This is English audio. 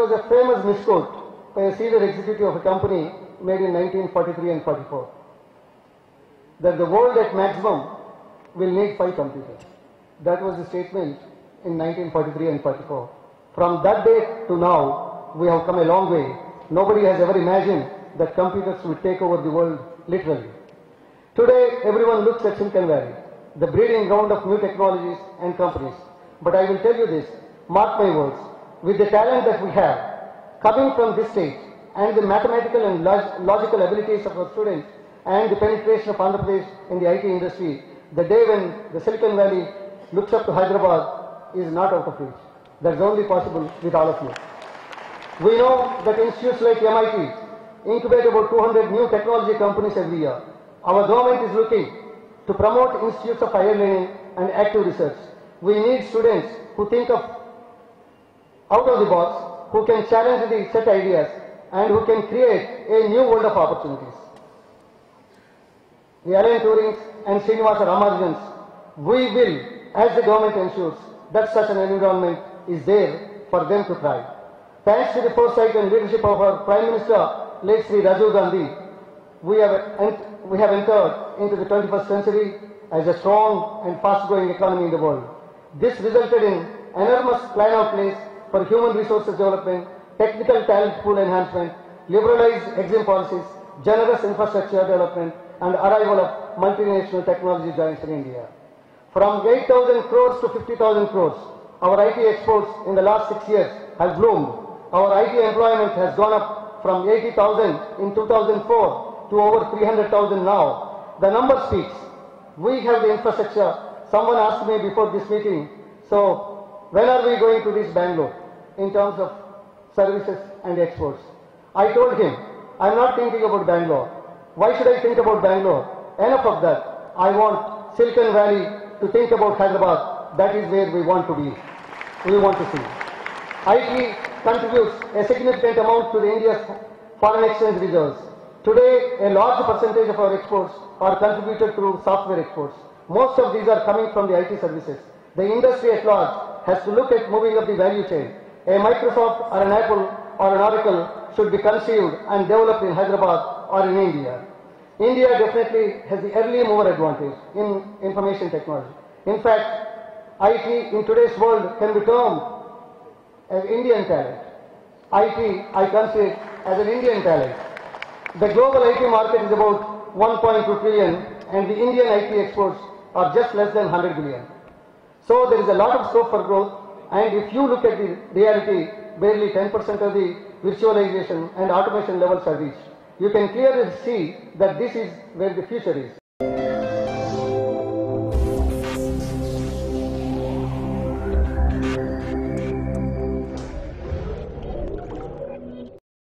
was a famous misquote by a senior executive of a company made in 1943 and 44, that the world at maximum will need 5 computers. That was the statement in 1943 and 44. From that day to now, we have come a long way. Nobody has ever imagined that computers will take over the world literally. Today, everyone looks at Silicon Valley, the breeding ground of new technologies and companies. But I will tell you this, mark my words, with the talent that we have, coming from this stage, and the mathematical and logical abilities of our students, and the penetration of Andhra Pradesh in the IT industry, the day when the Silicon Valley looks up to Hyderabad is not out of reach. That's only possible with all of you. We know that institutes like MIT incubate about 200 new technology companies every year. Our government is looking to promote institutes of higher learning and active research. We need students who think of out of the box, who can challenge the set ideas, and who can create a new world of opportunities. The Alan Turings and Srinivasa Ramanujans, we will, as the government ensures that such an environment is there for them to thrive. Thanks to the foresight and leadership of our Prime Minister, late Sri Rajiv Gandhi, we have entered into the 21st century as a strong and fast-growing economy in the world. This resulted in enormous plan outlays for human resources development, technical talent pool enhancement, liberalized exim policies, generous infrastructure development, and arrival of multinational technology giants in India. From 8,000 crores to 50,000 crores, our IT exports in the last 6 years have bloomed. Our IT employment has gone up from 80,000 in 2004 to over 300,000 now. The number speaks. We have the infrastructure. Someone asked me before this meeting, so when are we going to reach Bangalore in terms of services and exports? I told him, I'm not thinking about Bangalore. Why should I think about Bangalore? Enough of that. I want Silicon Valley to think about Hyderabad. That is where we want to be. We want to see. IT contributes a significant amount to India's foreign exchange reserves. Today, a large percentage of our exports are contributed through software exports. Most of these are coming from the IT services. The industry at large has to look at moving up the value chain. A Microsoft or an Apple or an Oracle should be conceived and developed in Hyderabad or in India. India definitely has the early mover advantage in information technology. In fact, IT in today's world can be termed as Indian talent. IT, I consider as an Indian talent. The global IT market is about 1.2 trillion and the Indian IT exports are just less than 100 billion. So there is a lot of scope for growth, and if you look at the reality, barely 10% of the virtualization and automation levels are reached. You can clearly see that this is where the future is.